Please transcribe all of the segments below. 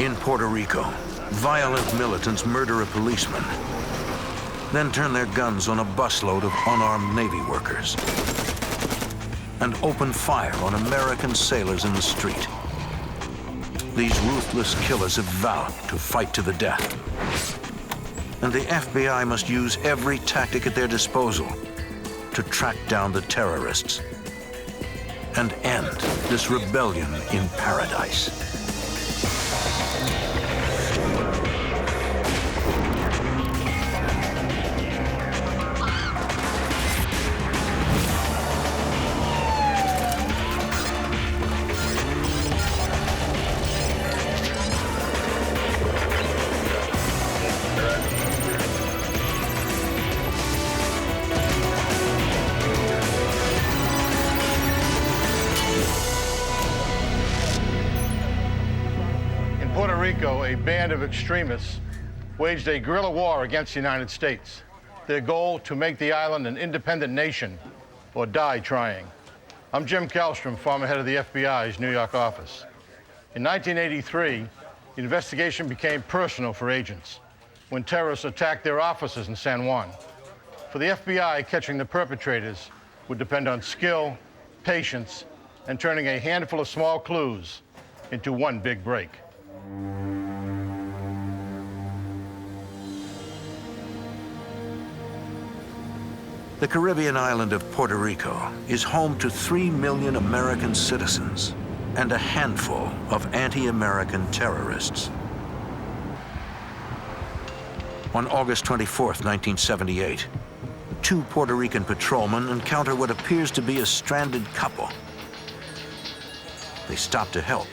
In Puerto Rico, violent militants murder a policeman, then turn their guns on a busload of unarmed Navy workers and open fire on American sailors in the street. These ruthless killers have vowed to fight to the death. And the FBI must use every tactic at their disposal to track down the terrorists and end this rebellion in paradise. A band of extremists waged a guerrilla war against the United States. Their goal, to make the island an independent nation or die trying. I'm Jim Kallstrom, former head of the FBI's New York office. In 1983, the investigation became personal for agents when terrorists attacked their offices in San Juan. For the FBI, catching the perpetrators would depend on skill, patience, and turning a handful of small clues into one big break. The Caribbean island of Puerto Rico is home to 3 million American citizens and a handful of anti-American terrorists. On August 24th, 1978, 2 Puerto Rican patrolmen encounter what appears to be a stranded couple. They stop to help.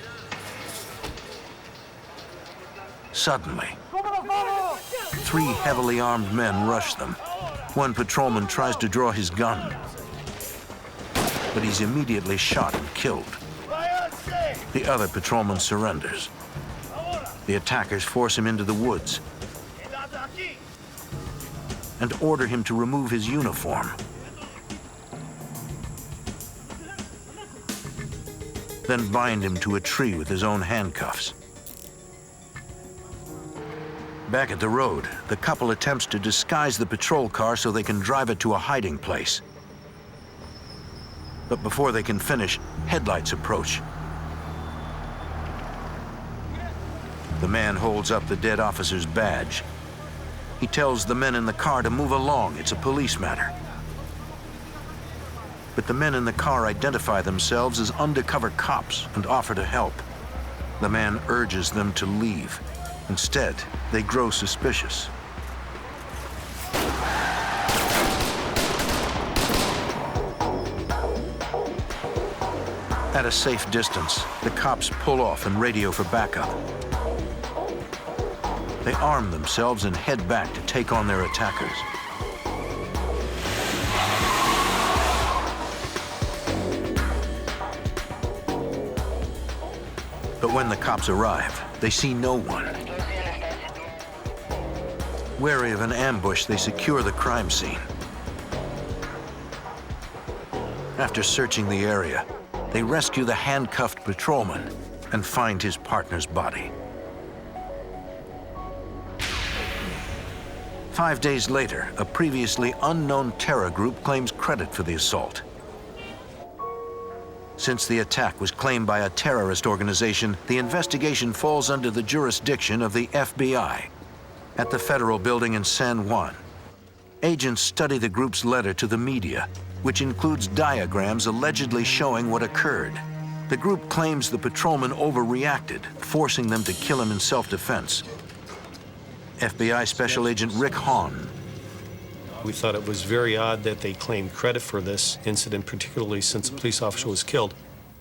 Suddenly, 3 heavily armed men rush them. One patrolman tries to draw his gun, but he's immediately shot and killed. The other patrolman surrenders. The attackers force him into the woods and order him to remove his uniform. Then bind him to a tree with his own handcuffs. Back at the road, the couple attempts to disguise the patrol car so they can drive it to a hiding place. But before they can finish, headlights approach. The man holds up the dead officer's badge. He tells the men in the car to move along, it's a police matter. But the men in the car identify themselves as undercover cops and offer to help. The man urges them to leave. Instead, they grow suspicious. At a safe distance, the cops pull off and radio for backup. They arm themselves and head back to take on their attackers. But when the cops arrive, they see no one. Wary of an ambush, they secure the crime scene. After searching the area, they rescue the handcuffed patrolman and find his partner's body. 5 days later, a previously unknown terror group claims credit for the assault. Since the attack was claimed by a terrorist organization, the investigation falls under the jurisdiction of the FBI. At the federal building in San Juan, agents study the group's letter to the media, which includes diagrams allegedly showing what occurred. The group claims the patrolman overreacted, forcing them to kill him in self-defense. FBI Special Agent Rick Hahn. We thought it was very odd that they claimed credit for this incident, particularly since a police officer was killed.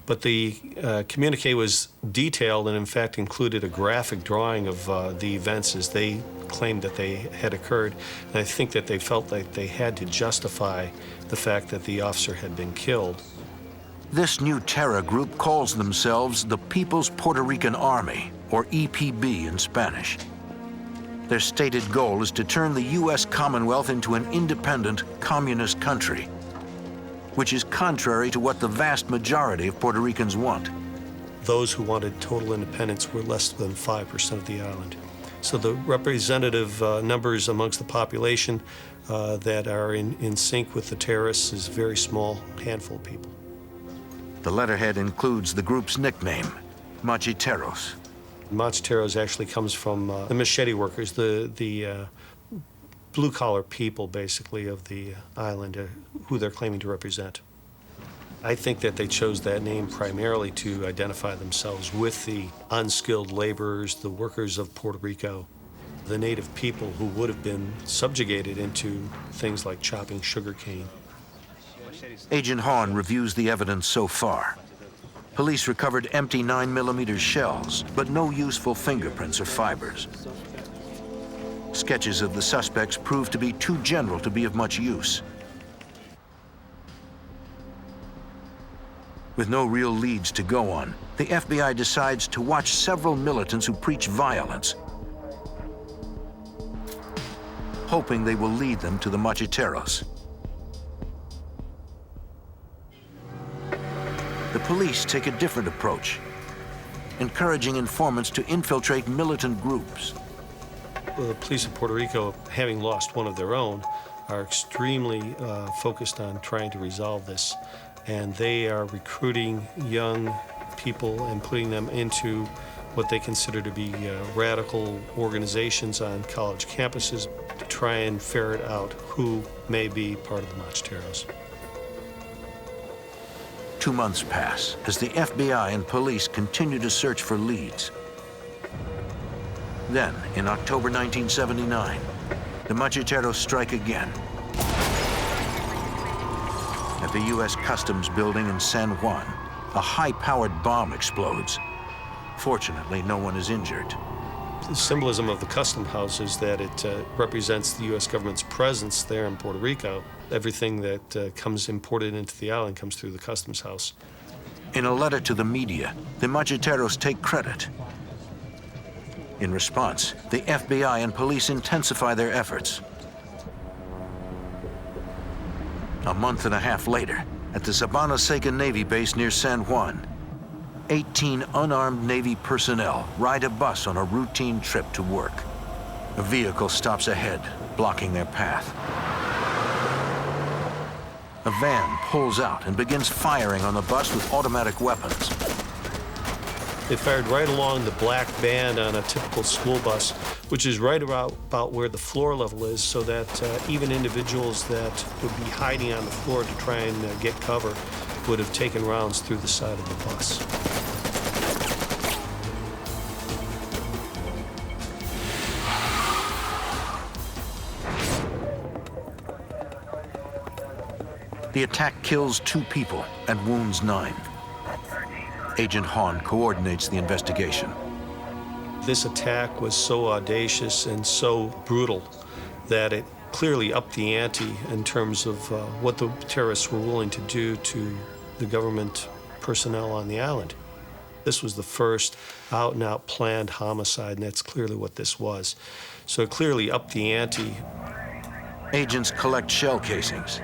But the communique was detailed and, in fact, included a graphic drawing of the events as they claimed that they had occurred. And I think that they felt like they had to justify the fact that the officer had been killed. This new terror group calls themselves the People's Puerto Rican Army, or EPB in Spanish. Their stated goal is to turn the U.S. Commonwealth into an independent communist country, which is contrary to what the vast majority of Puerto Ricans want. those who wanted total independence were less than 5% of the island. So the representative numbers amongst the population that are in sync with the terrorists is a very small handful of people. The letterhead includes the group's nickname, Macheteros. Macheteros actually comes from the machete workers, the blue-collar people, basically, of the island, who they're claiming to represent. I think that they chose that name primarily to identify themselves with the unskilled laborers, the workers of Puerto Rico, the native people who would have been subjugated into things like chopping sugarcane. Agent Hahn reviews the evidence so far. Police recovered empty 9mm shells, but no useful fingerprints or fibers. Sketches of the suspects proved to be too general to be of much use. With no real leads to go on, the FBI decides to watch several militants who preach violence, hoping they will lead them to the Macheteros. The police take a different approach, encouraging informants to infiltrate militant groups. The police of Puerto Rico, having lost one of their own, are extremely focused on trying to resolve this. And they are recruiting young people and putting them into what they consider to be radical organizations on college campuses to try and ferret out who may be part of the Macheteros. 2 months pass as the FBI and police continue to search for leads. Then, in October 1979, the Macheteros strike again. At the U.S. Customs building in San Juan, a high-powered bomb explodes. Fortunately, no one is injured. The symbolism of the custom house is that it represents the U.S. government's presence there in Puerto Rico. Everything that comes imported into the island comes through the customs house. In a letter to the media, the Macheteros take credit. In response, the FBI and police intensify their efforts. A month and a half later, at the Sabana Seca Navy base near San Juan, 18 unarmed Navy personnel ride a bus on a routine trip to work. A vehicle stops ahead, blocking their path. A van pulls out and begins firing on the bus with automatic weapons. They fired right along the black band on a typical school bus, which is right about where the floor level is, so that even individuals that would be hiding on the floor to try and get cover would have taken rounds through the side of the bus. The attack kills 2 people and wounds 9. Agent Hahn coordinates the investigation. This attack was so audacious and so brutal that it clearly upped the ante in terms of what the terrorists were willing to do to the government personnel on the island. This was the first out-and-out planned homicide, and that's clearly what this was. So it clearly upped the ante. Agents collect shell casings.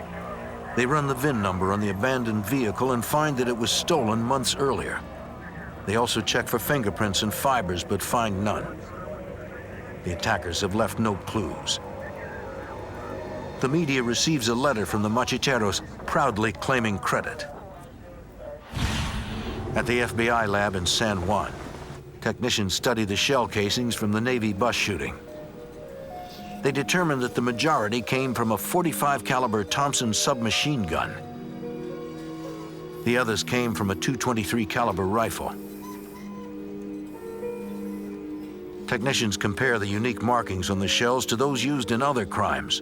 They run the VIN number on the abandoned vehicle and find that it was stolen months earlier. They also check for fingerprints and fibers, but find none. The attackers have left no clues. The media receives a letter from the Macheteros proudly claiming credit. At the FBI lab in San Juan, technicians study the shell casings from the Navy bus shooting. They determined that the majority came from a .45 caliber Thompson submachine gun. The others came from a .223 caliber rifle. Technicians compare the unique markings on the shells to those used in other crimes,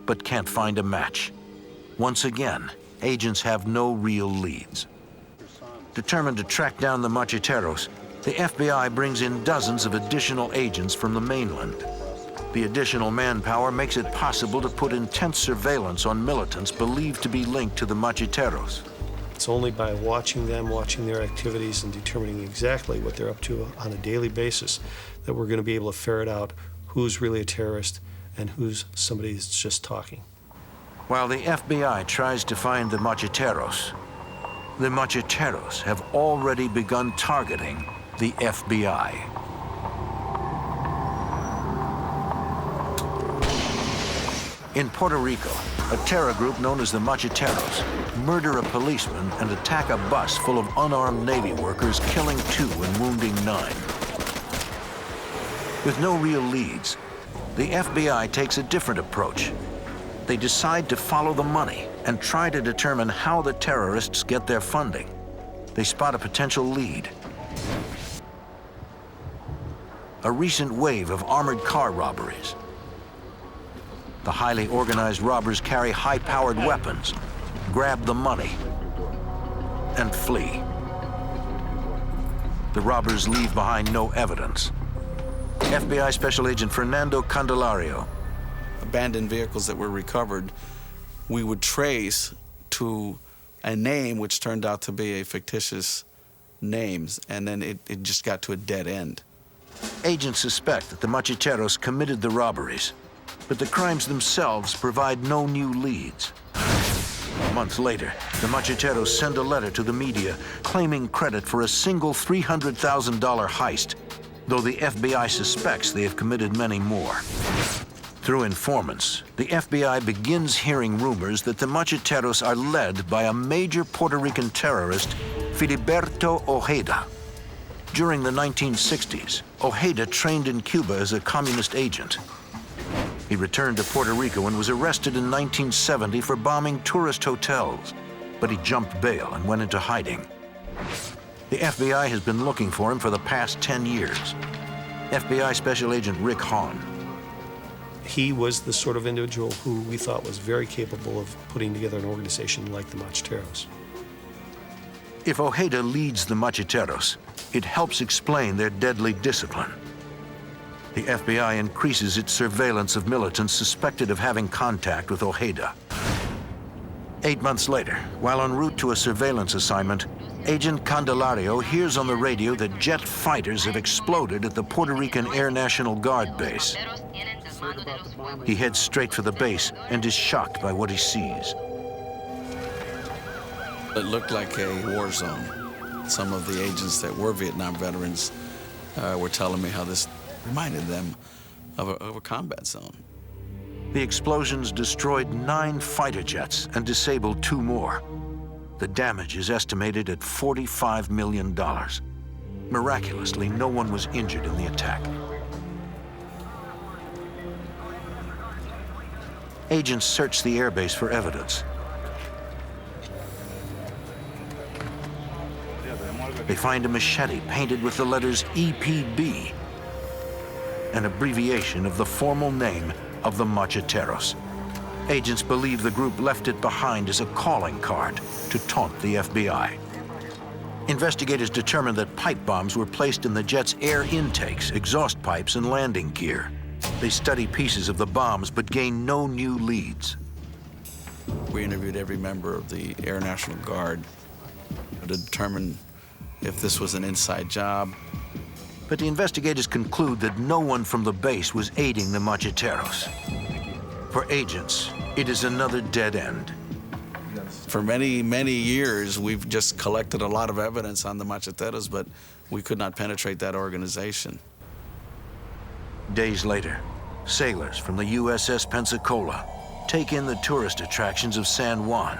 but can't find a match. Once again, agents have no real leads. Determined to track down the Macheteros, the FBI brings in dozens of additional agents from the mainland. The additional manpower makes it possible to put intense surveillance on militants believed to be linked to the Macheteros. It's only by watching them, watching their activities, and determining exactly what they're up to on a daily basis that we're going to be able to ferret out who's really a terrorist and who's somebody that's just talking. While the FBI tries to find the Macheteros, the Macheteros have already begun targeting the FBI. In Puerto Rico, a terror group known as the Macheteros murder a policeman and attack a bus full of unarmed Navy workers, killing 2 and wounding 9. With no real leads, the FBI takes a different approach. They decide to follow the money and try to determine how the terrorists get their funding. They spot a potential lead. A recent wave of armored car robberies. The highly organized robbers carry high-powered weapons, grab the money, and flee. The robbers leave behind no evidence. FBI Special Agent Fernando Candelario. Abandoned vehicles that were recovered, we would trace to a name which turned out to be a fictitious name, and then it just got to a dead end. Agents suspect that the Macheteros committed the robberies, but the crimes themselves provide no new leads. A month later, the Macheteros send a letter to the media claiming credit for a single $300,000 heist, though the FBI suspects they have committed many more. Through informants, the FBI begins hearing rumors that the Macheteros are led by a major Puerto Rican terrorist, Filiberto Ojeda. During the 1960s, Ojeda trained in Cuba as a communist agent. He returned to Puerto Rico and was arrested in 1970 for bombing tourist hotels, but he jumped bail and went into hiding. The FBI has been looking for him for the past 10 years. FBI Special Agent Rick Hahn. He was the sort of individual who we thought was very capable of putting together an organization like the Macheteros. If Ojeda leads the Macheteros, it helps explain their deadly discipline. The FBI increases its surveillance of militants suspected of having contact with Ojeda. 8 months later, while en route to a surveillance assignment, Agent Candelario hears on the radio that jet fighters have exploded at the Puerto Rican Air National Guard base. He heads straight for the base and is shocked by what he sees. It looked like a war zone. Some of the agents that were Vietnam veterans were telling me how this reminded them of a combat zone. The explosions destroyed 9 fighter jets and disabled 2 more. The damage is estimated at $45 million. Miraculously, no one was injured in the attack. Agents search the airbase for evidence. They find a machete painted with the letters EPB, an abbreviation of the formal name of the Macheteros. Agents believe the group left it behind as a calling card to taunt the FBI. Investigators determined that pipe bombs were placed in the jet's air intakes, exhaust pipes, and landing gear. They study pieces of the bombs but gain no new leads. We interviewed every member of the Air National Guard to determine if this was an inside job. But the investigators conclude that no one from the base was aiding the Macheteros. For agents, it is another dead end. For many, many years, we've just collected a lot of evidence on the Macheteros, but we could not penetrate that organization. Days later, sailors from the USS Pensacola take in the tourist attractions of San Juan,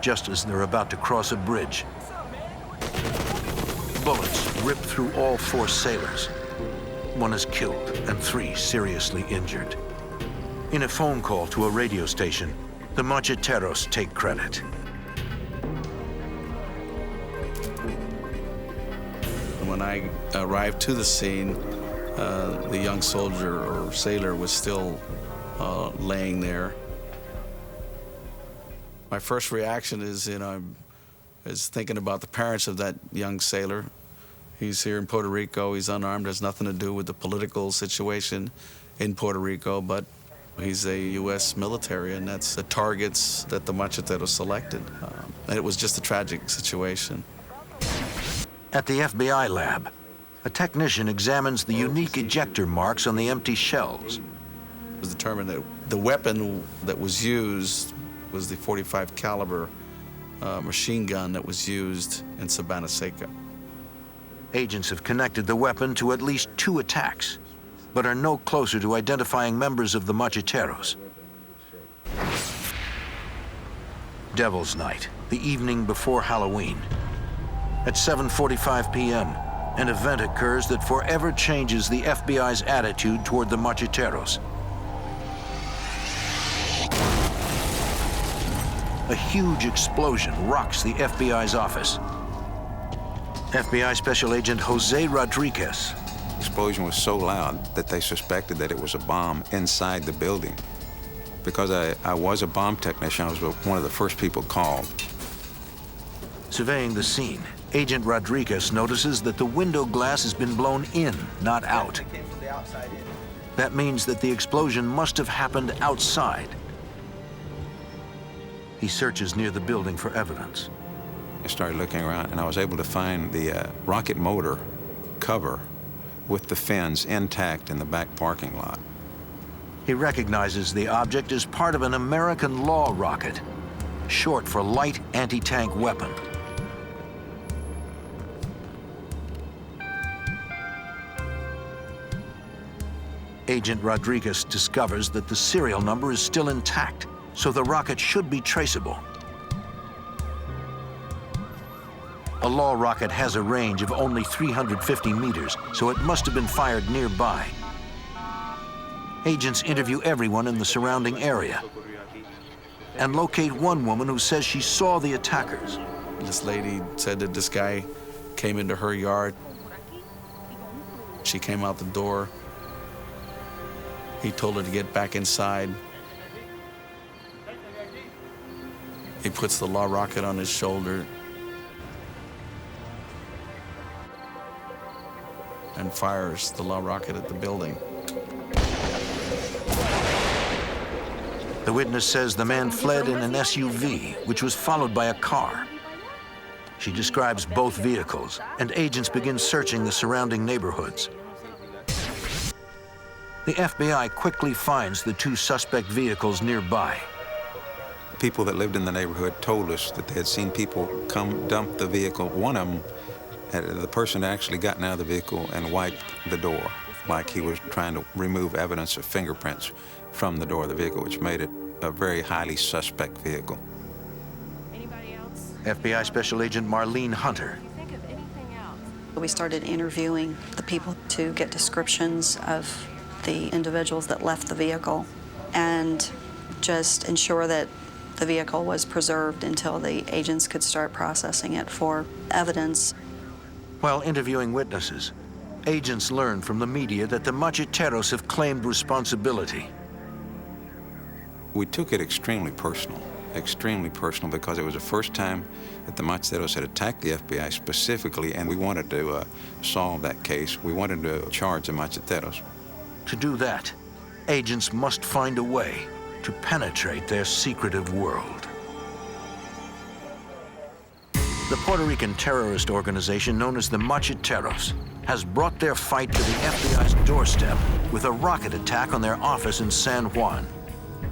just as they're about to cross a bridge. Bullets rip through all 4 sailors. 1 is killed and 3 seriously injured. In a phone call to a radio station, the Macheteros take credit. When I arrived to the scene, the young soldier or sailor was still laying there. My first reaction is, is thinking about the parents of that young sailor. He's here in Puerto Rico, he's unarmed, has nothing to do with the political situation in Puerto Rico, but he's a U.S. military, and that's the targets that the Macheteros selected. And it was just a tragic situation. At the FBI lab, a technician examines the unique ejector marks on the empty shells. It was determined that the weapon that was used was the .45 caliber machine gun that was used in Sabana Seca. Agents have connected the weapon to at least 2 attacks, but are no closer to identifying members of the Macheteros. Devil's Night, the evening before Halloween. At 7:45 p.m., an event occurs that forever changes the FBI's attitude toward the Macheteros. A huge explosion rocks the FBI's office. FBI Special Agent Jose Rodriguez. The explosion was so loud that they suspected that it was a bomb inside the building. Because I was a bomb technician, I was one of the first people called. Surveying the scene, Agent Rodriguez notices that the window glass has been blown in, not out. That means that the explosion must have happened outside. He searches near the building for evidence. I started looking around, and I was able to find the rocket motor cover with the fins intact in the back parking lot. He recognizes the object as part of an American law rocket, short for light anti-tank weapon. Agent Rodriguez discovers that the serial number is still intact, so the rocket should be traceable. A law rocket has a range of only 350 meters, so it must have been fired nearby. Agents interview everyone in the surrounding area and locate one woman who says she saw the attackers. This lady said that this guy came into her yard. She came out the door. He told her to get back inside. He puts the law rocket on his shoulder and fires the law rocket at the building. The witness says the man fled in an SUV, which was followed by a car. She describes both vehicles, and agents begin searching the surrounding neighborhoods. The FBI quickly finds the 2 suspect vehicles nearby. People that lived in the neighborhood told us that they had seen people come dump the vehicle. One of them, the person actually gotten out of the vehicle and wiped the door, like he was trying to remove evidence of fingerprints from the door of the vehicle, which made it a very highly suspect vehicle. Anybody else? FBI Special Agent Marlene Hunter. Can you think of anything else? We started interviewing the people to get descriptions of the individuals that left the vehicle and just ensure that the vehicle was preserved until the agents could start processing it for evidence. While interviewing witnesses, agents learn from the media that the Macheteros have claimed responsibility. We took it extremely personal because it was the first time that the Macheteros had attacked the FBI specifically, and we wanted to solve that case. We wanted to charge the Macheteros. To do that, agents must find a way to penetrate their secretive world. The Puerto Rican terrorist organization known as the Macheteros has brought their fight to the FBI's doorstep with a rocket attack on their office in San Juan.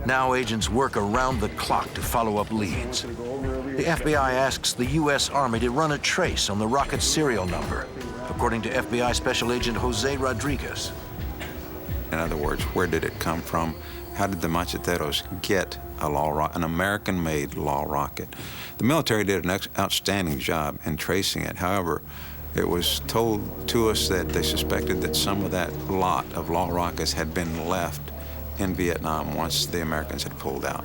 Now agents work around the clock to follow up leads. The FBI asks the U.S. Army to run a trace on the rocket's serial number, according to FBI Special Agent Jose Rodriguez. In other words, where did it come from? How did the Macheteros get an American-made law rocket? The military did an outstanding job in tracing it. However, it was told to us that they suspected that some of that lot of law rockets had been left in Vietnam once the Americans had pulled out.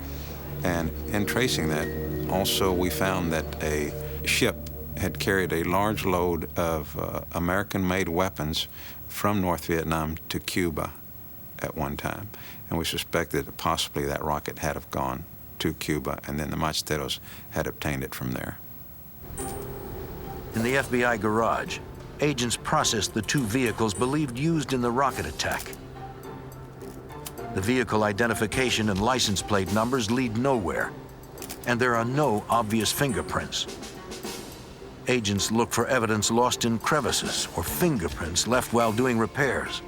And in tracing that, also we found that a ship had carried a large load of American-made weapons from North Vietnam to Cuba at one time. And we suspected that possibly that rocket had have gone to Cuba, and then the Macheteros had obtained it from there. In the FBI garage, agents processed the 2 vehicles believed used in the rocket attack. The vehicle identification and license plate numbers lead nowhere, and there are no obvious fingerprints. Agents look for evidence lost in crevices or fingerprints left while doing repairs.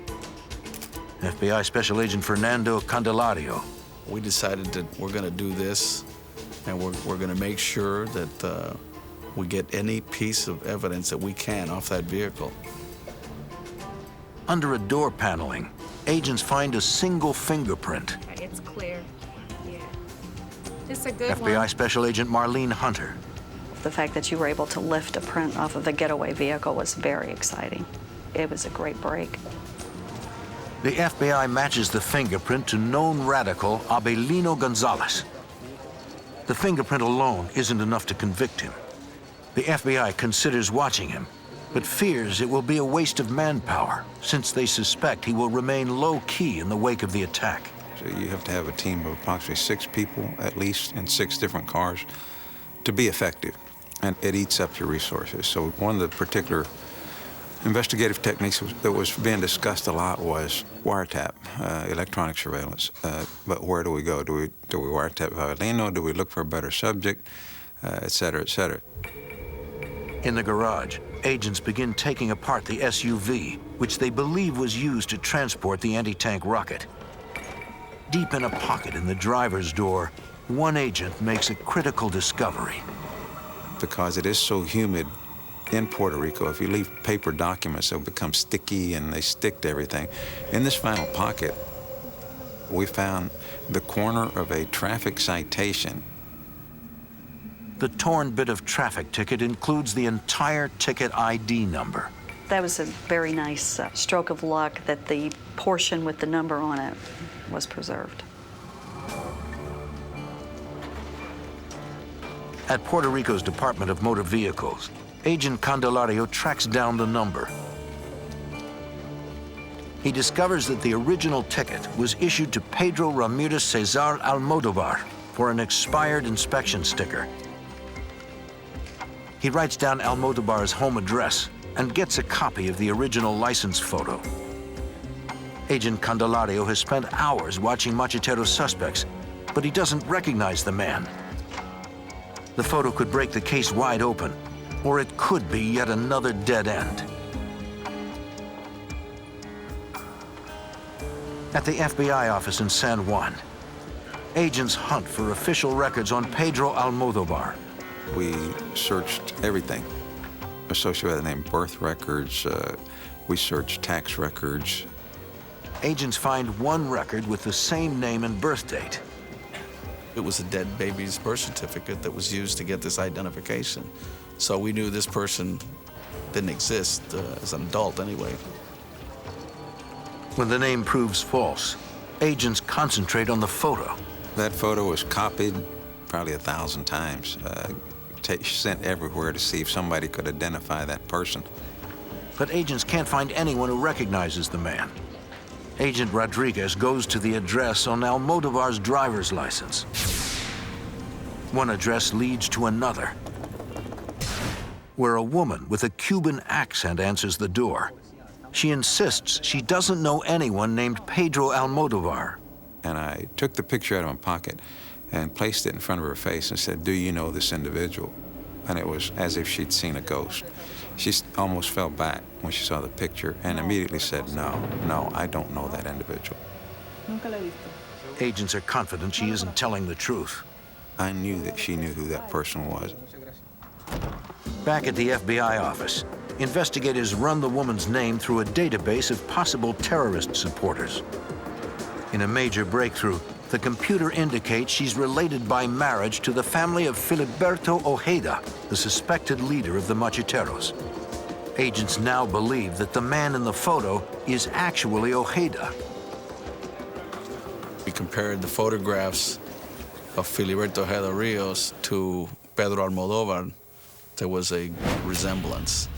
FBI Special Agent Fernando Candelario. We decided that we're going to do this and we're going to make sure that we get any piece of evidence that we can off that vehicle. Under a door paneling, agents find a single fingerprint. It's clear. Yeah. It's a good one. FBI Special Agent Marlene Hunter. The fact that you were able to lift a print off of a getaway vehicle was very exciting. It was a great break. The FBI matches the fingerprint to known radical Abelino Gonzalez. The fingerprint alone isn't enough to convict him. The FBI considers watching him, but fears it will be a waste of manpower since they suspect he will remain low-key in the wake of the attack. So you have to have a team of approximately 6 people, at least, in 6 different cars to be effective, and it eats up your resources. So one of the particular investigative techniques that was being discussed a lot was wiretap, electronic surveillance. But where do we go? Do we wiretap Abelino? Do we look for a better subject, et cetera, et cetera? In the garage, agents begin taking apart the SUV, which they believe was used to transport the anti-tank rocket. Deep in a pocket in the driver's door, one agent makes a critical discovery. Because it is so humid in Puerto Rico, if you leave paper documents, they'll become sticky and they stick to everything. In this final pocket, we found the corner of a traffic citation. The torn bit of traffic ticket includes the entire ticket ID number. That was a very nice stroke of luck that the portion with the number on it was preserved. At Puerto Rico's Department of Motor Vehicles, Agent Candelario tracks down the number. He discovers that the original ticket was issued to Pedro Ramirez Cesar Almodovar for an expired inspection sticker. He writes down Almodovar's home address and gets a copy of the original license photo. Agent Candelario has spent hours watching Macheteros suspects, but he doesn't recognize the man. The photo could break the case wide open, or it could be yet another dead end. At the FBI office in San Juan, agents hunt for official records on Pedro Almodovar. We searched everything associated with the name, birth records, we searched tax records. Agents find one record with the same name and birth date. It was a dead baby's birth certificate that was used to get this identification. So we knew this person didn't exist as an adult anyway. When the name proves false, agents concentrate on the photo. That photo was copied probably 1,000 times, sent everywhere to see if somebody could identify that person. But agents can't find anyone who recognizes the man. Agent Rodriguez goes to the address on Almodovar's driver's license. One address leads to another, where a woman with a Cuban accent answers the door. She insists she doesn't know anyone named Pedro Almodovar. And I took the picture out of my pocket and placed it in front of her face and said, "Do you know this individual?" And it was as if she'd seen a ghost. She almost fell back when she saw the picture and immediately said, no, I don't know that individual. Agents are confident she isn't telling the truth. I knew that she knew who that person was. Back at the FBI office, investigators run the woman's name through a database of possible terrorist supporters. In a major breakthrough, the computer indicates she's related by marriage to the family of Filiberto Ojeda, the suspected leader of the Macheteros. Agents now believe that the man in the photo is actually Ojeda. We compared the photographs of Filiberto Ojeda Rios to Pedro Almodovar. There was a resemblance.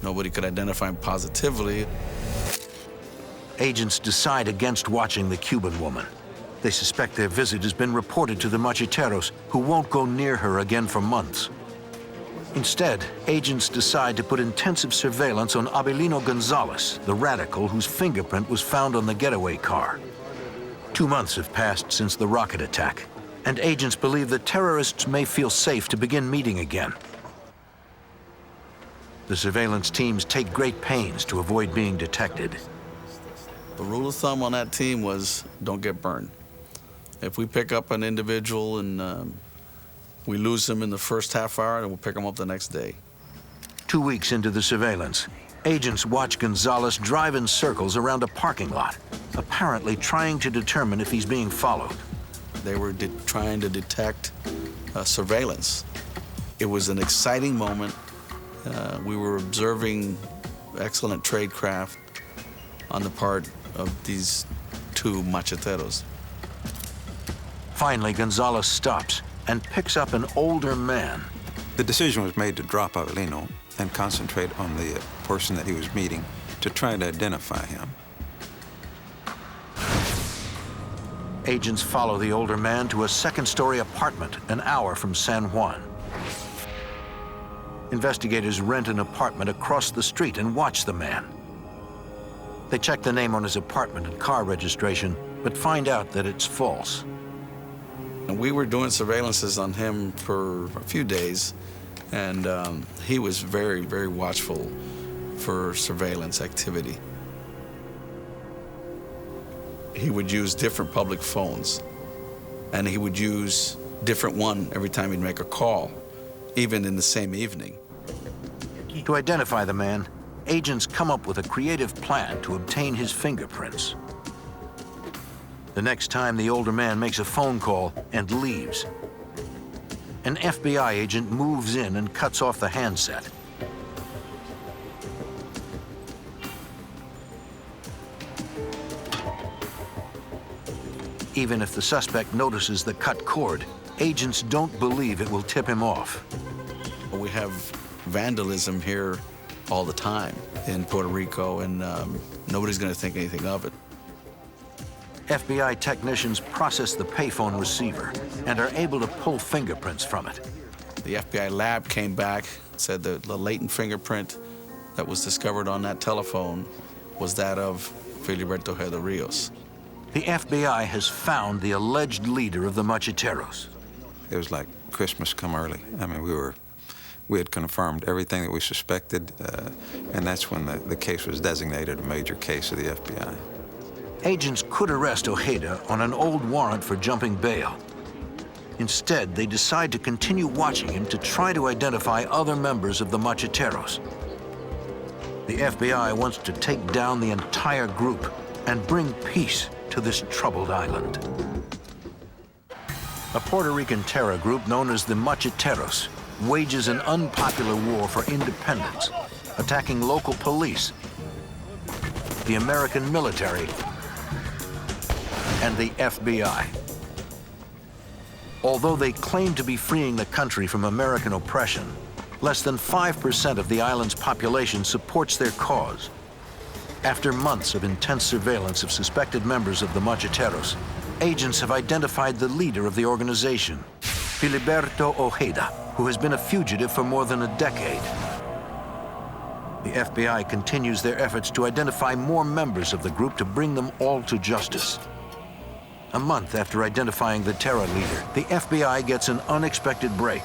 Nobody could identify him positively. Agents decide against watching the Cuban woman. They suspect their visit has been reported to the Macheteros, who won't go near her again for months. Instead, agents decide to put intensive surveillance on Abelino Gonzalez, the radical whose fingerprint was found on the getaway car. 2 months have passed since the rocket attack, and agents believe the terrorists may feel safe to begin meeting again. The surveillance teams take great pains to avoid being detected. The rule of thumb on that team was don't get burned. If we pick up an individual and we lose them in the first half hour, then we'll pick them up the next day. 2 weeks into the surveillance, agents watch Gonzalez drive in circles around a parking lot, apparently trying to determine if he's being followed. They were trying to detect surveillance. It was an exciting moment. We were observing excellent tradecraft on the part of these two macheteros. Finally, Gonzalez stops and picks up an older man. The decision was made to drop Avelino and concentrate on the person that he was meeting to try to identify him. Agents follow the older man to a second-story apartment an hour from San Juan. Investigators rent an apartment across the street and watch the man. They check the name on his apartment and car registration, but find out that it's false. And we were doing surveillances on him for a few days, and he was very, very watchful for surveillance activity. He would use different public phones, and he would use different one every time he'd make a call, even in the same evening. To identify the man, agents come up with a creative plan to obtain his fingerprints. The next time, the older man makes a phone call and leaves. An FBI agent moves in and cuts off the handset. Even if the suspect notices the cut cord, agents don't believe it will tip him off. We have vandalism here all the time in Puerto Rico, and nobody's going to think anything of it. FBI technicians process the payphone receiver and are able to pull fingerprints from it. The FBI lab came back, said that the latent fingerprint that was discovered on that telephone was that of Filiberto Ojeda Rios. The FBI has found the alleged leader of the Macheteros. It was like Christmas come early. I mean, we had confirmed everything that we suspected, and that's when the case was designated a major case of the FBI. Agents could arrest Ojeda on an old warrant for jumping bail. Instead, they decide to continue watching him to try to identify other members of the Macheteros. The FBI wants to take down the entire group and bring peace to this troubled island. A Puerto Rican terror group known as the Macheteros wages an unpopular war for independence, attacking local police, the American military, and the FBI. Although they claim to be freeing the country from American oppression, less than 5% of the island's population supports their cause. After months of intense surveillance of suspected members of the Macheteros, agents have identified the leader of the organization, Filiberto Ojeda, who has been a fugitive for more than a decade. The FBI continues their efforts to identify more members of the group to bring them all to justice. A month after identifying the terror leader, the FBI gets an unexpected break.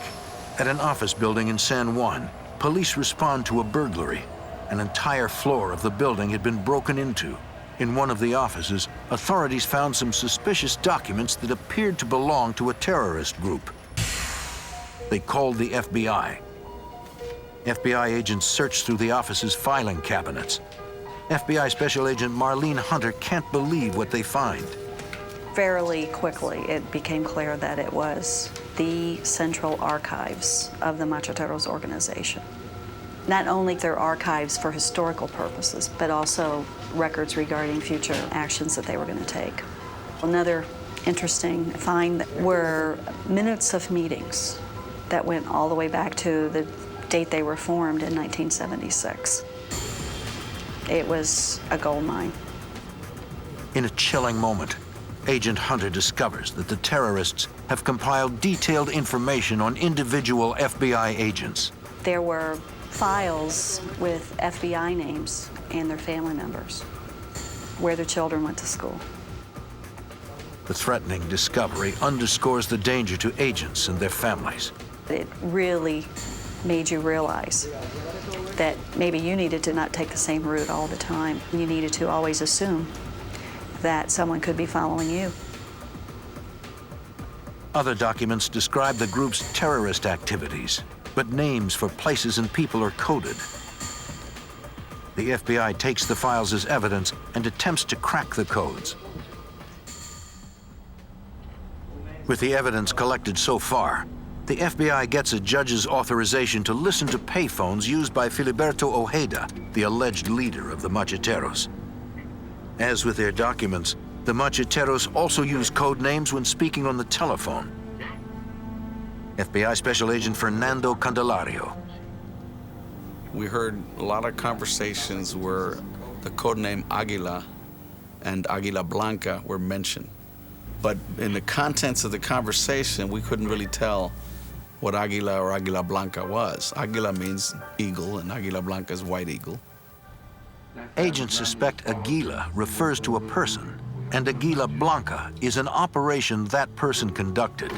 At an office building in San Juan, police respond to a burglary. An entire floor of the building had been broken into. In one of the offices, authorities found some suspicious documents that appeared to belong to a terrorist group. They called the FBI. FBI agents searched through the office's filing cabinets. FBI Special Agent Marlene Hunter can't believe what they find. Fairly quickly, it became clear that it was the central archives of the Macheteros organization. Not only their archives for historical purposes, but also records regarding future actions that they were going to take. Another interesting find were minutes of meetings that went all the way back to the date they were formed in 1976. It was a gold mine. In a chilling moment, Agent Hunter discovers that the terrorists have compiled detailed information on individual FBI agents. There were files with FBI names and their family members, where their children went to school. The threatening discovery underscores the danger to agents and their families. It really made you realize that maybe you needed to not take the same route all the time. You needed to always assume that someone could be following you. Other documents describe the group's terrorist activities, but names for places and people are coded. The FBI takes the files as evidence and attempts to crack the codes. With the evidence collected so far, the FBI gets a judge's authorization to listen to payphones used by Filiberto Ojeda, the alleged leader of the Macheteros. As with their documents, the Macheteros also use code names when speaking on the telephone. FBI Special Agent Fernando Candelario. We heard a lot of conversations where the code name Aguila and Aguila Blanca were mentioned. But in the contents of the conversation, we couldn't really tell what Aguila or Aguila Blanca was. Aguila means eagle, and Aguila Blanca is white eagle. Agents suspect Aguila refers to a person, and Aguila Blanca is an operation that person conducted.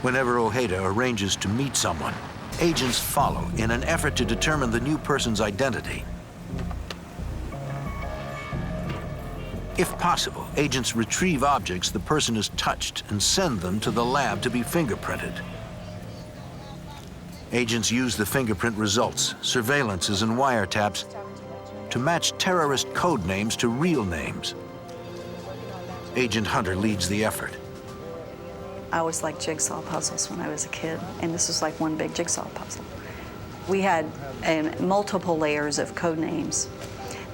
Whenever Ojeda arranges to meet someone, agents follow in an effort to determine the new person's identity. If possible, agents retrieve objects the person has touched and send them to the lab to be fingerprinted. Agents use the fingerprint results, surveillances, and wiretaps to match terrorist code names to real names. Agent Hunter leads the effort. I always liked jigsaw puzzles when I was a kid, and this was like one big jigsaw puzzle. We had multiple layers of code names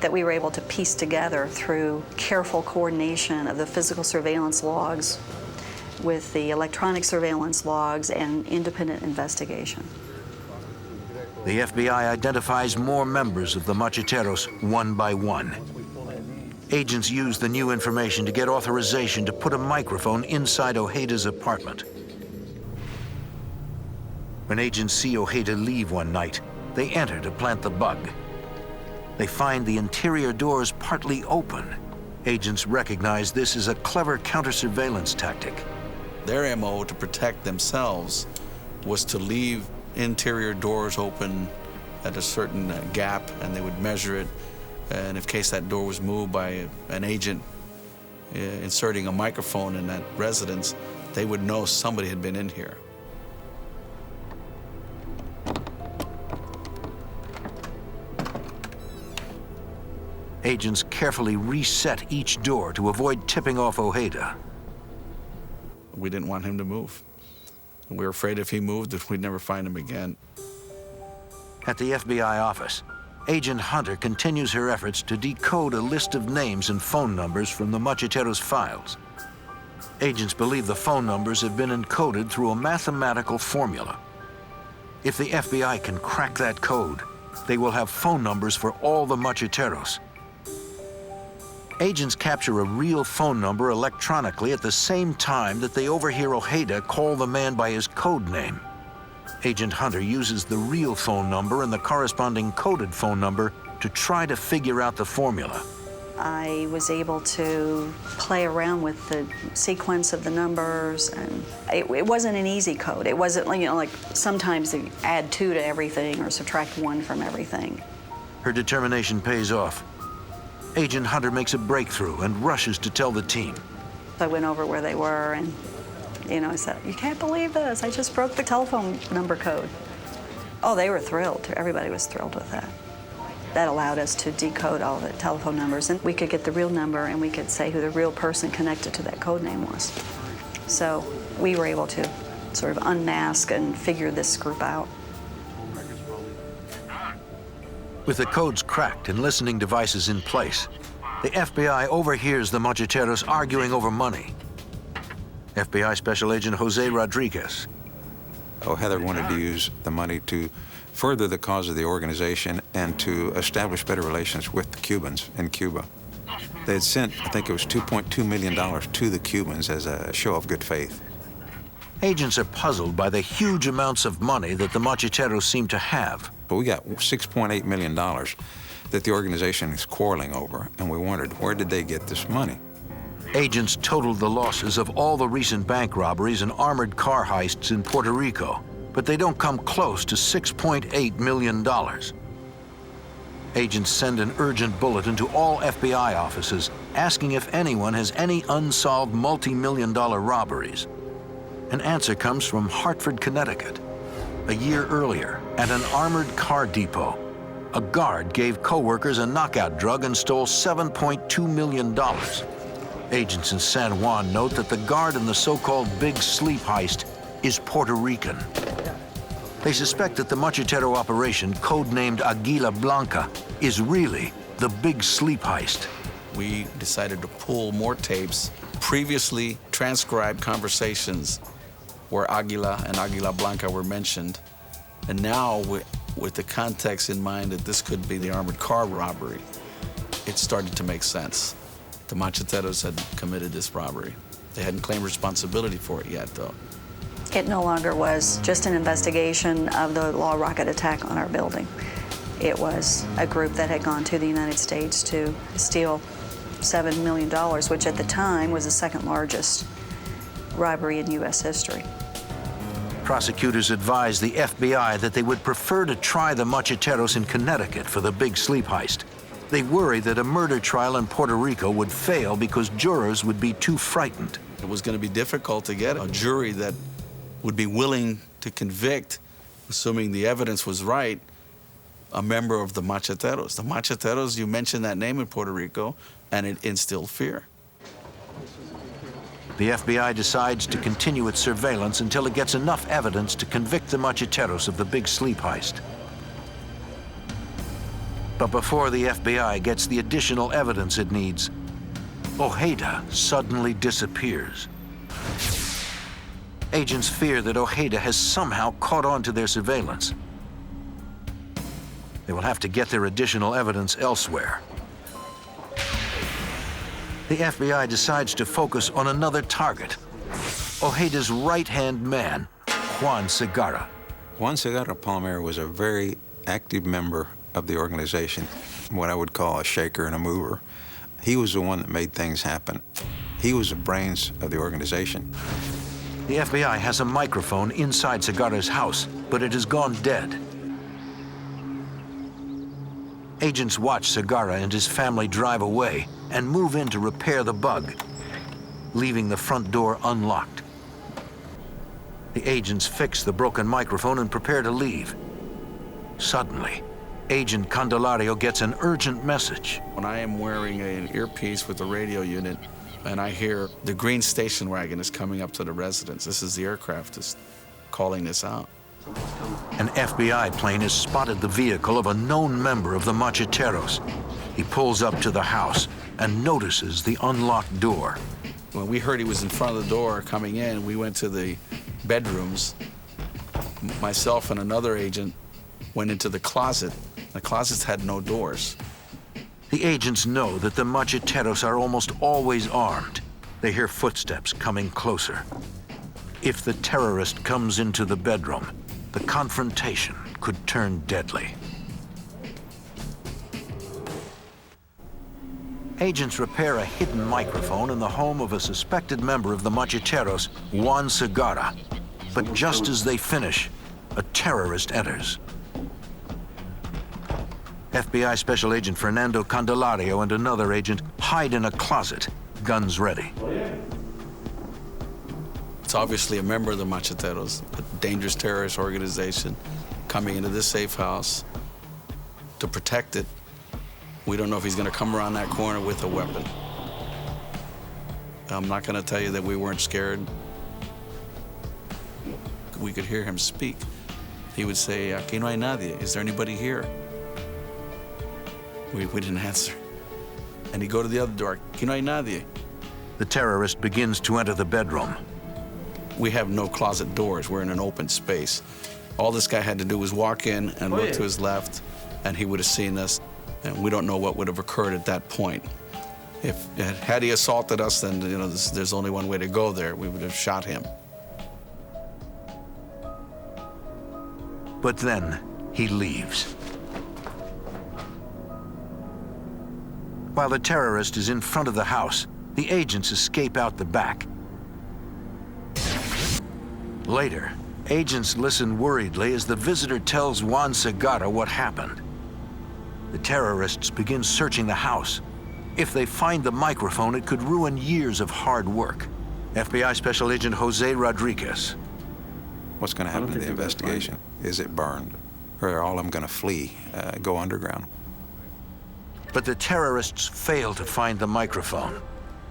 that we were able to piece together through careful coordination of the physical surveillance logs with the electronic surveillance logs and independent investigation. The FBI identifies more members of the Macheteros one by one. Agents use the new information to get authorization to put a microphone inside Ojeda's apartment. When agents see Ojeda leave one night, they enter to plant the bug. They find the interior doors partly open. Agents recognize this as a clever counter-surveillance tactic. Their MO to protect themselves was to leave interior doors open at a certain gap, and they would measure it. And in case that door was moved by an agent inserting a microphone in that residence, they would know somebody had been in here. Agents carefully reset each door to avoid tipping off Ojeda. We didn't want him to move. We were afraid if he moved that we'd never find him again. At the FBI office, Agent Hunter continues her efforts to decode a list of names and phone numbers from the Macheteros files. Agents believe the phone numbers have been encoded through a mathematical formula. If the FBI can crack that code, they will have phone numbers for all the Macheteros. Agents capture a real phone number electronically at the same time that they overhear Ojeda call the man by his code name. Agent Hunter uses the real phone number and the corresponding coded phone number to try to figure out the formula. I was able to play around with the sequence of the numbers, and it wasn't an easy code. It wasn't, like sometimes they add 2 to everything or subtract 1 from everything. Her determination pays off. Agent Hunter makes a breakthrough and rushes to tell the team. I went over where they were, and I said, "You can't believe this, I just broke the telephone number code." Oh, they were thrilled. Everybody was thrilled with that. That allowed us to decode all the telephone numbers, and we could get the real number, and we could say who the real person connected to that code name was. So we were able to sort of unmask and figure this group out. With the codes cracked and listening devices in place, the FBI overhears the Macheteros arguing over money. FBI Special Agent Jose Rodriguez. Heather wanted to use the money to further the cause of the organization and to establish better relations with the Cubans in Cuba. They had sent, I think it was $2.2 million to the Cubans as a show of good faith. Agents are puzzled by the huge amounts of money that the Macheteros seem to have. But we got $6.8 million that the organization is quarreling over, and we wondered, where did they get this money? Agents totaled the losses of all the recent bank robberies and armored car heists in Puerto Rico, but they don't come close to $6.8 million. Agents send an urgent bulletin to all FBI offices asking if anyone has any unsolved multi-million-dollar robberies. An answer comes from Hartford, Connecticut. A year earlier, at an armored car depot, a guard gave co-workers a knockout drug and stole $7.2 million. Agents in San Juan note that the guard in the so-called Big Sleep heist is Puerto Rican. They suspect that the Machitero operation, codenamed Aguila Blanca, is really the Big Sleep heist. We decided to pull more tapes, previously transcribed conversations where Aguila and Aguila Blanca were mentioned. And now, with the context in mind that this could be the armored car robbery, it started to make sense. The Macheteros had committed this robbery. They hadn't claimed responsibility for it yet, though. It no longer was just an investigation of the law rocket attack on our building. It was a group that had gone to the United States to steal $7 million, which at the time was the second largest robbery in U.S. history. Prosecutors advised the FBI that they would prefer to try the Macheteros in Connecticut for the Big Sleep heist. They worried that a murder trial in Puerto Rico would fail because jurors would be too frightened. It was going to be difficult to get a jury that would be willing to convict, assuming the evidence was right, a member of the Macheteros. The Macheteros, you mentioned that name in Puerto Rico, and it instilled fear. The FBI decides to continue its surveillance until it gets enough evidence to convict the Macheteros of the Big Sleep heist. But before the FBI gets the additional evidence it needs, Ojeda suddenly disappears. Agents fear that Ojeda has somehow caught on to their surveillance. They will have to get their additional evidence elsewhere. The FBI decides to focus on another target, Ojeda's right-hand man, Juan Segarra. Juan Segarra Palomero was a very active member of the organization, what I would call a shaker and a mover. He was the one that made things happen. He was the brains of the organization. The FBI has a microphone inside Segarra's house, but it has gone dead. Agents watch Segarra and his family drive away and move in to repair the bug, leaving the front door unlocked. The agents fix the broken microphone and prepare to leave. Suddenly, Agent Candelario gets an urgent message. When I am wearing an earpiece with a radio unit, and I hear the green station wagon is coming up to the residence. This is the aircraft is calling this out. An FBI plane has spotted the vehicle of a known member of the Macheteros. He pulls up to the house and notices the unlocked door. When we heard he was in front of the door coming in, we went to the bedrooms. Myself and another agent went into the closet. The closets had no doors. The agents know that the Macheteros are almost always armed. They hear footsteps coming closer. If the terrorist comes into the bedroom, the confrontation could turn deadly. Agents repair a hidden microphone in the home of a suspected member of the Macheteros, Juan Segarra. But just as they finish, a terrorist enters. FBI Special Agent Fernando Candelario and another agent hide in a closet, guns ready. It's obviously a member of the Macheteros, a dangerous terrorist organization, coming into this safe house to protect it. We don't know if he's going to come around that corner with a weapon. I'm not going to tell you that we weren't scared. We could hear him speak. He would say, "Aquí no hay nadie. Is there anybody here?" We didn't answer. And he'd go to the other door. "Aquí no hay nadie." The terrorist begins to enter the bedroom. We have no closet doors. We're in an open space. All this guy had to do was walk in and look to his left, and he would have seen us. And we don't know what would have occurred at that point. Had he assaulted us, then there's only one way to go there. We would have shot him. But then he leaves. While the terrorist is in front of the house, the agents escape out the back. Later, agents listen worriedly as the visitor tells Juan Segarra what happened. The terrorists begin searching the house, If they find the microphone, it could ruin years of hard work. FBI Special Agent Jose Rodriguez. What's going to happen to the investigation? Is it burned? Or are all of them going to flee, go underground? But the terrorists fail to find the microphone.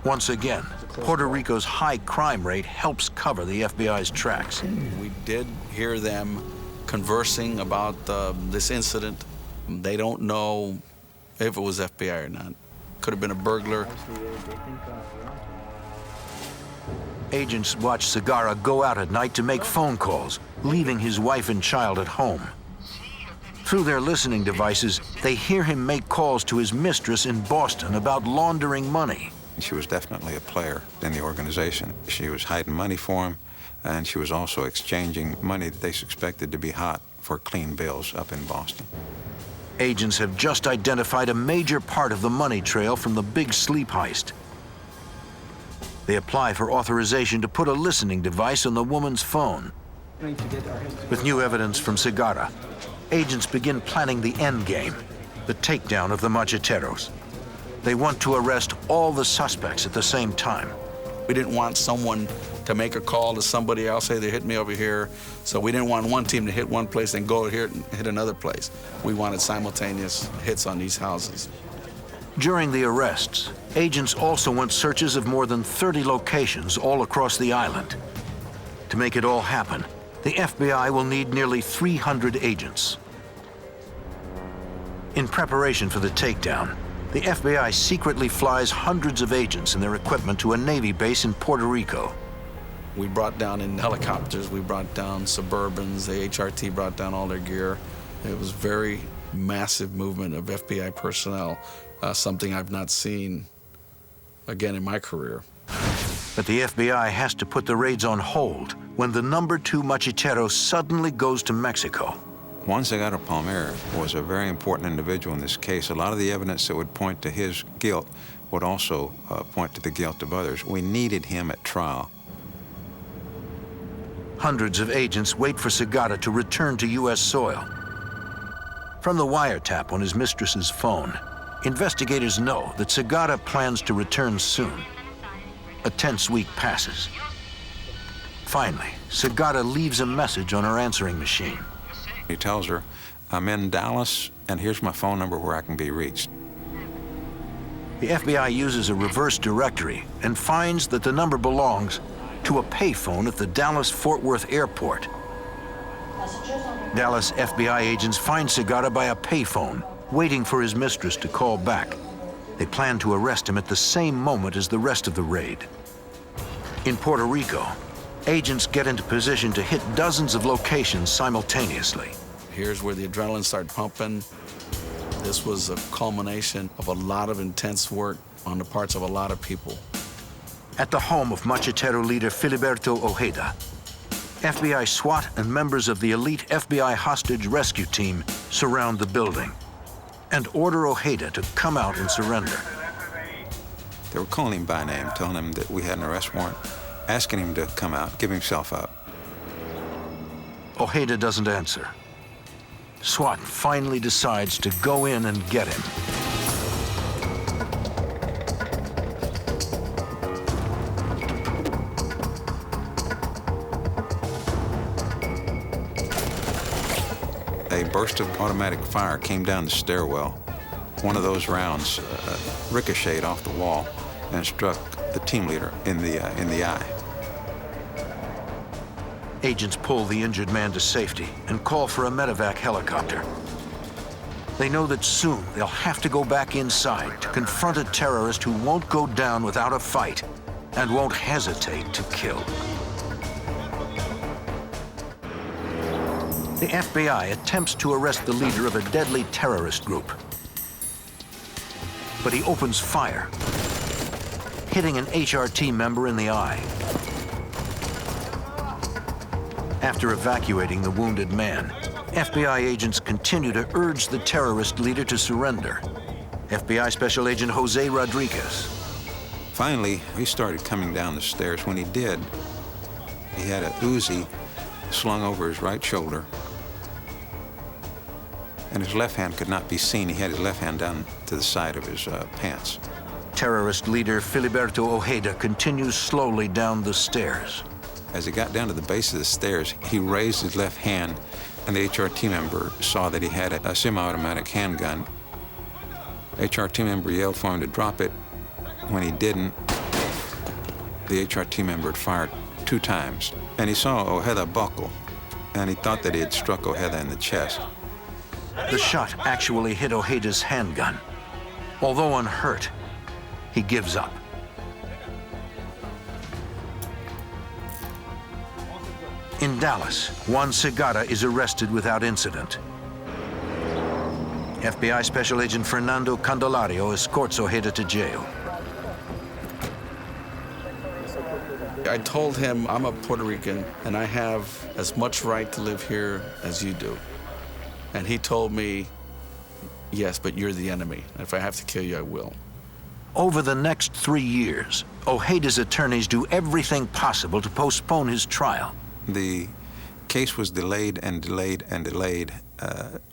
Once again, Puerto Rico's high crime rate helps cover the FBI's tracks. We did hear them conversing about this incident. They don't know if it was FBI or not. Could have been a burglar. Agents watch Segarra go out at night to make phone calls, leaving his wife and child at home. Through their listening devices, they hear him make calls to his mistress in Boston about laundering money. She was definitely a player in the organization. She was hiding money for him, and she was also exchanging money that they suspected to be hot for clean bills up in Boston. Agents have just identified a major part of the money trail from the Big Sleep heist. They apply for authorization to put a listening device on the woman's phone. With new evidence from Segarra, agents begin planning the end game, the takedown of the Macheteros. They want to arrest all the suspects at the same time. We didn't want someone to make a call to somebody else, say they hit me over here. So we didn't want one team to hit one place and go here and hit another place. We wanted simultaneous hits on these houses. During the arrests, agents also went searches of more than 30 locations all across the island. To make it all happen, the FBI will need nearly 300 agents. In preparation for the takedown, the FBI secretly flies hundreds of agents and their equipment to a Navy base in Puerto Rico. We brought down in helicopters, we brought down Suburbans, the HRT brought down all their gear. It was very massive movement of FBI personnel, something I've not seen again in my career. But the FBI has to put the raids on hold when the number 2 Machitero suddenly goes to Mexico. Juan Segarra Palmer was a very important individual in this case. A lot of the evidence that would point to his guilt would also point to the guilt of others. We needed him at trial. Hundreds of agents wait for Segarra to return to U.S. soil. From the wiretap on his mistress's phone, investigators know that Segarra plans to return soon. A tense week passes. Finally, Segarra leaves a message on her answering machine. He tells her, I'm in Dallas, and here's my phone number where I can be reached. The FBI uses a reverse directory and finds that the number belongs to a payphone at the Dallas-Fort Worth airport. Dallas FBI agents find Segarra by a payphone, waiting for his mistress to call back. They plan to arrest him at the same moment as the rest of the raid. In Puerto Rico, agents get into position to hit dozens of locations simultaneously. Here's where the adrenaline started pumping. This was a culmination of a lot of intense work on the parts of a lot of people. At the home of Machetero leader Filiberto Ojeda, FBI SWAT and members of the elite FBI hostage rescue team surround the building and order Ojeda to come out and surrender. They were calling him by name, telling him that we had an arrest warrant, asking him to come out, give himself up. Ojeda doesn't answer. SWAT finally decides to go in and get him. A burst of automatic fire came down the stairwell. One of those rounds ricocheted off the wall and struck the team leader in the eye. Agents pull the injured man to safety and call for a medevac helicopter. They know that soon they'll have to go back inside to confront a terrorist who won't go down without a fight and won't hesitate to kill. The FBI attempts to arrest the leader of a deadly terrorist group. But he opens fire, hitting an HRT member in the eye. After evacuating the wounded man, FBI agents continue to urge the terrorist leader to surrender. FBI Special Agent Jose Rodriguez. Finally, he started coming down the stairs. When he did, he had a Uzi slung over his right shoulder, and his left hand could not be seen. He had his left hand down to the side of his pants. Terrorist leader Filiberto Ojeda continues slowly down the stairs. As he got down to the base of the stairs, he raised his left hand, and the HRT member saw that he had a semi-automatic handgun. HRT member yelled for him to drop it. When he didn't, the HRT member had fired 2 times, and he saw Ojeda buckle, and he thought that he had struck Ojeda in the chest. The shot actually hit Ojeda's handgun. Although unhurt, he gives up. In Dallas, Juan Segarra is arrested without incident. FBI Special Agent Fernando Candelario escorts Ojeda to jail. I told him I'm a Puerto Rican and I have as much right to live here as you do. And he told me, yes, but you're the enemy. If I have to kill you, I will. Over the next 3 years, Ojeda's attorneys do everything possible to postpone his trial. The case was delayed and delayed and delayed,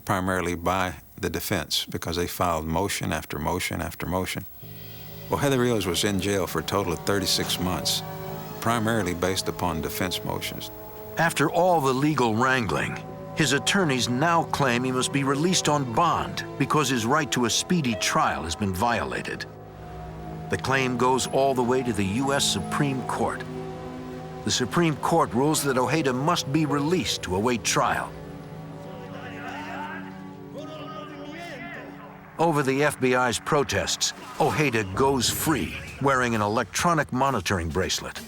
primarily by the defense, because they filed motion after motion after motion. Ojeda Rios was in jail for a total of 36 months, primarily based upon defense motions. After all the legal wrangling, his attorneys now claim he must be released on bond because his right to a speedy trial has been violated. The claim goes all the way to the U.S. Supreme Court. The Supreme Court rules that Ojeda must be released to await trial. Over the FBI's protests, Ojeda goes free, wearing an electronic monitoring bracelet.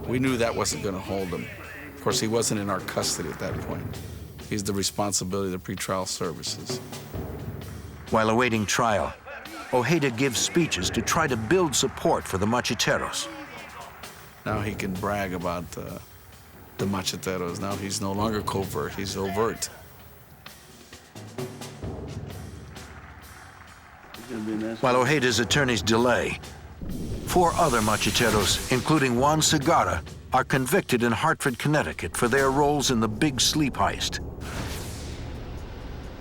We knew that wasn't going to hold him. Of course, he wasn't in our custody at that point. He's the responsibility of the pretrial services. While awaiting trial, Ojeda gives speeches to try to build support for the Macheteros. Now he can brag about the Macheteros. Now he's no longer covert, he's overt. While Ojeda's attorneys delay, 4 other Macheteros, including Juan Segarra, are convicted in Hartford, Connecticut for their roles in the Big Sleep heist.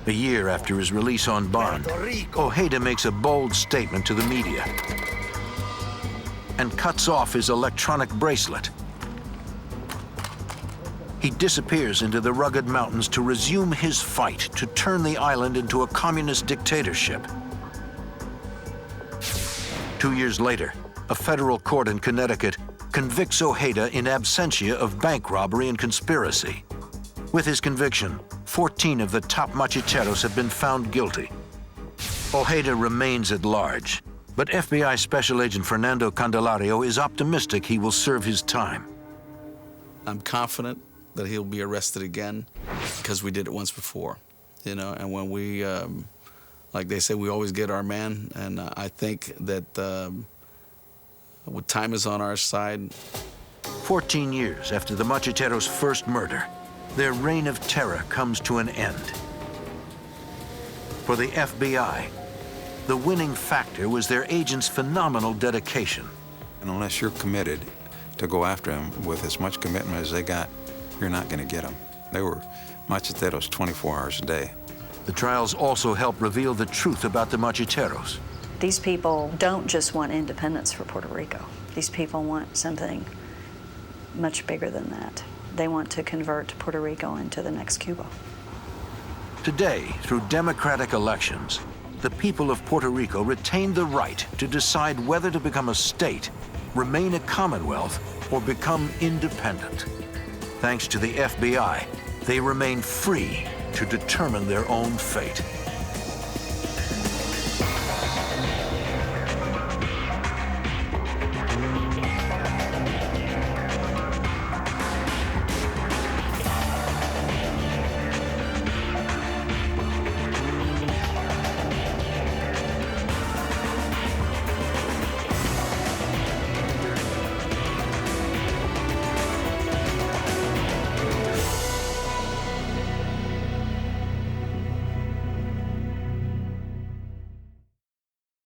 A year after his release on bond, Ojeda makes a bold statement to the media and cuts off his electronic bracelet. He disappears into the rugged mountains to resume his fight to turn the island into a communist dictatorship. 2 years later, a federal court in Connecticut convicts Ojeda in absentia of bank robbery and conspiracy. With his conviction, 14 of the top Macheteros have been found guilty. Ojeda remains at large, but FBI Special Agent Fernando Candelario is optimistic he will serve his time. I'm confident that he'll be arrested again because we did it once before, you know, and when we, like they say, we always get our man, and I think that time is on our side. 14 years after the Macheteros' first murder, their reign of terror comes to an end. For the FBI, the winning factor was their agents' phenomenal dedication. And unless you're committed to go after them with as much commitment as they got, you're not going to get them. They were Macheteros 24 hours a day. The trials also help reveal the truth about the Macheteros. These people don't just want independence for Puerto Rico. These people want something much bigger than that. They want to convert Puerto Rico into the next Cuba. Today, through democratic elections, the people of Puerto Rico retain the right to decide whether to become a state, remain a commonwealth, or become independent. Thanks to the FBI, they remain free to determine their own fate.